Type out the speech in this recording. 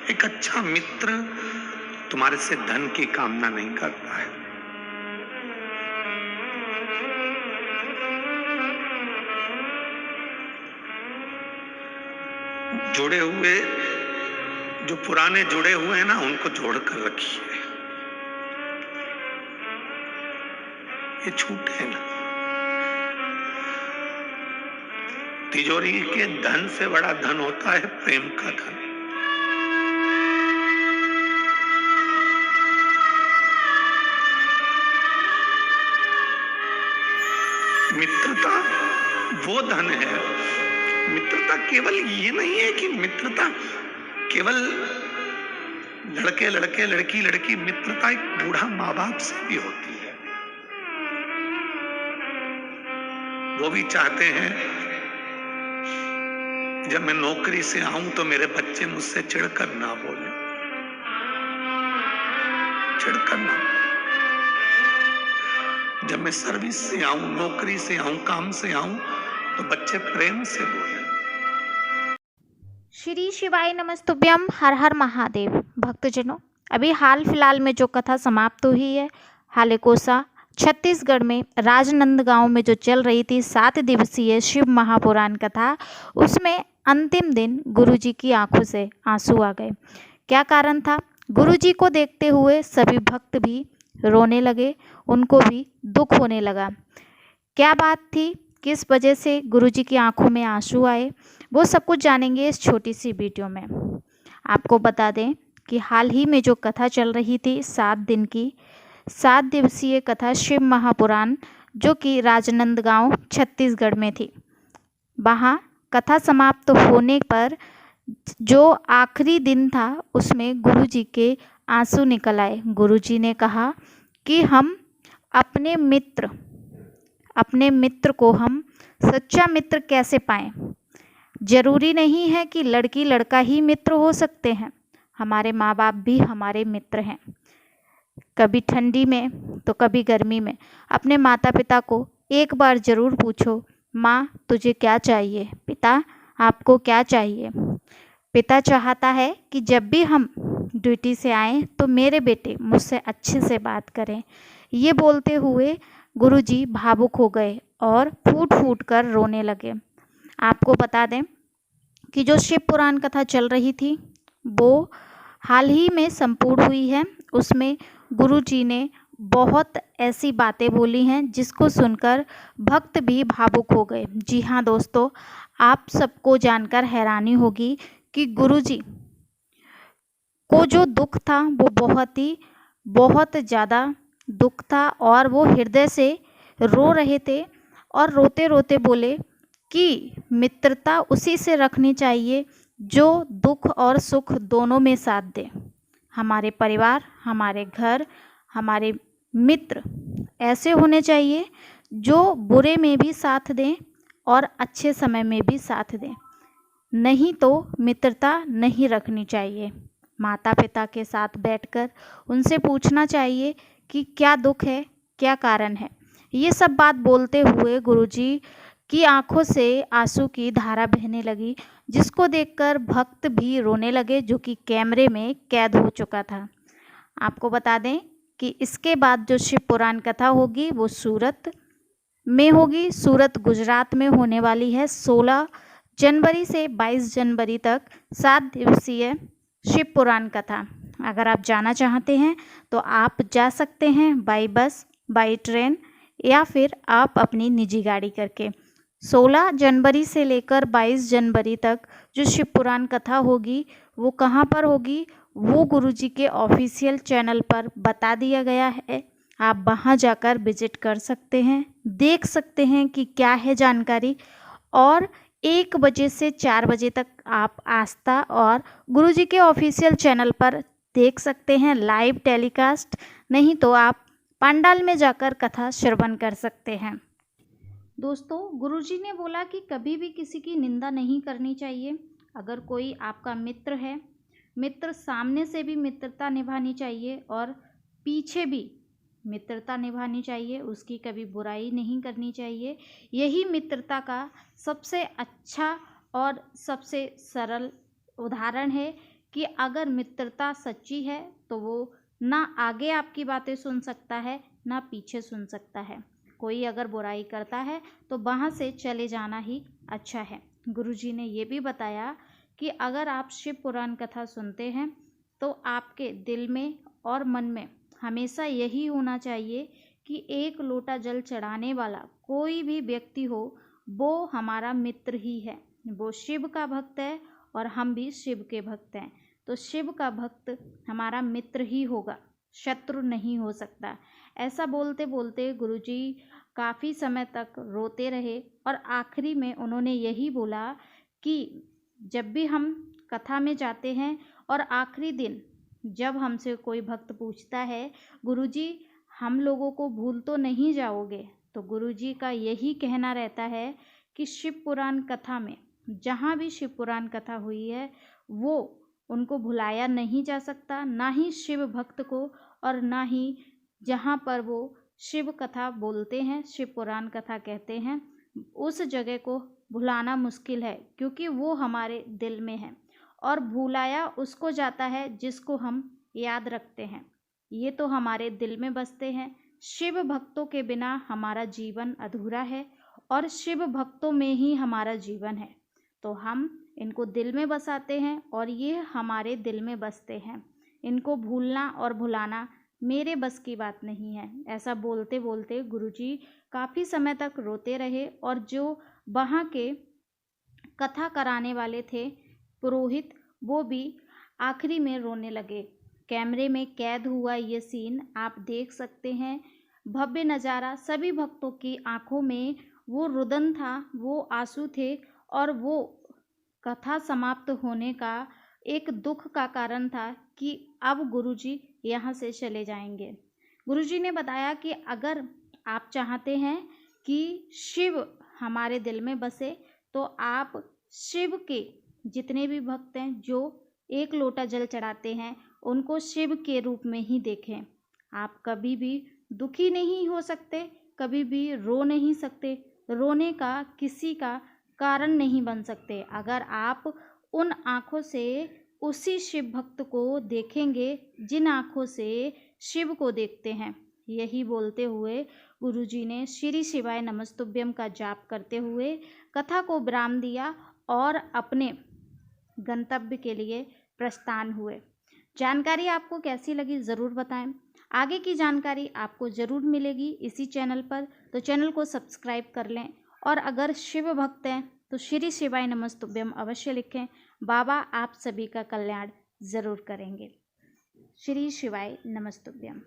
एक अच्छा मित्र तुम्हारे से धन की कामना नहीं करता है। जुड़े हुए, जो पुराने जुड़े हुए हैं ना, उनको जोड़ कर रखिए, ये छूटे ना। तिजोरी के धन से बड़ा धन होता है प्रेम का धन। मित्रता वो धन है। मित्रता केवल ये नहीं है कि मित्रता केवल लड़के लड़के, लड़की लड़की। मित्रता एक बूढ़ा माँ बाप से भी होती है। वो भी चाहते हैं जब मैं नौकरी से आऊं तो मेरे बच्चे मुझसे चिढ़कर ना बोले, चिढ़कर ना। जब मैं सर्विस से आऊं, नौकरी से आऊं, काम से आऊं, तो बच्चे प्रेम से बोले। श्री शिवाय नमस्तुभ्यम। हर हर महादेव। भक्तजनों, अभी हाल फिलहाल में जो कथा समाप्त हुई है, हालेकोसा छत्तीसगढ़ में राजनांदगांव में जो चल रही थी 7 दिवसीय शिव महापुराण कथा, उसमें अंतिम दिन गुरुजी की आंखों से आंसू आ गए। क्या कारण था? गुरुजी को देखते हुए सभी भक्त भी रोने लगे, उनको भी दुख होने लगा। क्या बात थी? किस वजह से गुरुजी की आंखों में आंसू आए? वो सब कुछ जानेंगे इस छोटी सी वीडियो में। आपको बता दें कि हाल ही में जो कथा चल रही थी 7 दिन की, 7 दिवसीय कथा शिव महापुराण, जो कि राजनांदगांव छत्तीसगढ़ में थी, वहाँ कथा समाप्त होने पर जो आखिरी दिन था उसमें गुरुजी के आंसू निकल आए। गुरुजी ने कहा कि हम अपने मित्र को हम सच्चा मित्र कैसे पाएं। जरूरी नहीं है कि लड़की लड़का ही मित्र हो सकते हैं। हमारे माँ बाप भी हमारे मित्र हैं। कभी ठंडी में तो कभी गर्मी में अपने माता पिता को एक बार ज़रूर पूछो, माँ तुझे क्या चाहिए, पिता आपको क्या चाहिए। पिता चाहता है कि जब भी हम ड्यूटी से आएँ तो मेरे बेटे मुझसे अच्छे से बात करें। ये बोलते हुए गुरुजी भावुक हो गए और फूट फूट कर रोने लगे। आपको बता दें कि जो शिव पुराण कथा चल रही थी वो हाल ही में संपूर्ण हुई है। उसमें गुरुजी ने बहुत ऐसी बातें बोली हैं जिसको सुनकर भक्त भी भावुक हो गए। जी हाँ दोस्तों, आप सबको जानकर हैरानी होगी कि गुरुजी को जो दुख था वो बहुत ज़्यादा दुख था और वो हृदय से रो रहे थे और रोते रोते बोले कि मित्रता उसी से रखनी चाहिए जो दुख और सुख दोनों में साथ दे। हमारे परिवार, हमारे घर, हमारे मित्र ऐसे होने चाहिए जो बुरे में भी साथ दें और अच्छे समय में भी साथ दें। नहीं तो मित्रता नहीं रखनी चाहिए। माता पिता के साथ बैठकर उनसे पूछना चाहिए कि क्या दुख है, क्या कारण है। ये सब बात बोलते हुए गुरुजी की आंखों से आंसू की धारा बहने लगी, जिसको देखकर भक्त भी रोने लगे, जो कि कैमरे में कैद हो चुका था। आपको बता दें कि इसके बाद जो शिव पुराण कथा होगी वो सूरत में होगी। सूरत गुजरात में होने वाली है। 16 जनवरी से 22 जनवरी तक 7 दिवसीय शिव पुराण कथा। अगर आप जाना चाहते हैं तो आप जा सकते हैं बाई बस, बाई ट्रेन, या फिर आप अपनी निजी गाड़ी करके। 16 जनवरी से लेकर 22 जनवरी तक जो शिव पुराण कथा होगी वो कहाँ पर होगी, वो गुरुजी के ऑफिशियल चैनल पर बता दिया गया है। आप वहाँ जाकर विजिट कर सकते हैं, देख सकते हैं कि क्या है जानकारी। और 1 बजे से 4 बजे तक आप आस्था और गुरुजी के ऑफिशियल चैनल पर देख सकते हैं लाइव टेलीकास्ट। नहीं तो आप पंडाल में जाकर कथा श्रवण कर सकते हैं। दोस्तों, गुरुजी ने बोला कि कभी भी किसी की निंदा नहीं करनी चाहिए। अगर कोई आपका मित्र है, मित्र सामने से भी मित्रता निभानी चाहिए और पीछे भी मित्रता निभानी चाहिए। उसकी कभी बुराई नहीं करनी चाहिए। यही मित्रता का सबसे अच्छा और सबसे सरल उदाहरण है कि अगर मित्रता सच्ची है तो वो ना आगे आपकी बातें सुन सकता है ना पीछे सुन सकता है। कोई अगर बुराई करता है तो वहाँ से चले जाना ही अच्छा है। गुरुजी ने ये भी बताया कि अगर आप शिव पुराण कथा सुनते हैं तो आपके दिल में और मन में हमेशा यही होना चाहिए कि एक लोटा जल चढ़ाने वाला कोई भी व्यक्ति हो वो हमारा मित्र ही है। वो शिव का भक्त है और हम भी शिव के भक्त हैं, तो शिव का भक्त हमारा मित्र ही होगा, शत्रु नहीं हो सकता। ऐसा बोलते बोलते गुरुजी काफ़ी समय तक रोते रहे और आखिरी में उन्होंने यही बोला कि जब भी हम कथा में जाते हैं और आखिरी दिन जब हमसे कोई भक्त पूछता है गुरुजी हम लोगों को भूल तो नहीं जाओगे, तो गुरुजी का यही कहना रहता है कि शिव पुराण कथा में जहाँ भी शिव पुराण कथा हुई है वो उनको भुलाया नहीं जा सकता, ना ही शिव भक्त को और ना ही जहाँ पर वो शिव कथा बोलते हैं, शिव पुराण कथा कहते हैं, उस जगह को भुलाना मुश्किल है क्योंकि वो हमारे दिल में है और भुलाया उसको जाता है जिसको हम याद रखते हैं। ये तो हमारे दिल में बसते हैं। शिव भक्तों के बिना हमारा जीवन अधूरा है और शिव भक्तों में ही हमारा जीवन है, तो हम इनको दिल में बसाते हैं और ये हमारे दिल में बसते हैं। इनको भूलना और भुलाना मेरे बस की बात नहीं है। ऐसा बोलते बोलते गुरुजी काफ़ी समय तक रोते रहे और जो वहाँ के कथा कराने वाले थे पुरोहित वो भी आखिरी में रोने लगे। कैमरे में कैद हुआ ये सीन आप देख सकते हैं, भव्य नज़ारा। सभी भक्तों की आंखों में वो रुदन था, वो आंसू थे और वो कथा समाप्त होने का एक दुख का कारण था कि अब गुरुजी यहाँ से चले जाएंगे। गुरुजी ने बताया कि अगर आप चाहते हैं कि शिव हमारे दिल में बसे तो आप शिव के जितने भी भक्त हैं जो एक लोटा जल चढ़ाते हैं उनको शिव के रूप में ही देखें। आप कभी भी दुखी नहीं हो सकते, कभी भी रो नहीं सकते, रोने का किसी का कारण नहीं बन सकते अगर आप उन आँखों से उसी शिव भक्त को देखेंगे जिन आँखों से शिव को देखते हैं। यही बोलते हुए गुरुजी ने श्री शिवाय नमस्तुभ्यम का जाप करते हुए कथा को विराम दिया और अपने गंतव्य के लिए प्रस्थान हुए। जानकारी आपको कैसी लगी ज़रूर बताएं। आगे की जानकारी आपको ज़रूर मिलेगी इसी चैनल पर, तो चैनल को सब्सक्राइब कर लें और अगर शिव भक्त हैं तो श्री शिवाय नमस्तुभ्यम अवश्य लिखें। बाबा आप सभी का कल्याण ज़रूर करेंगे। श्री शिवाय नमस्तुभ्यम।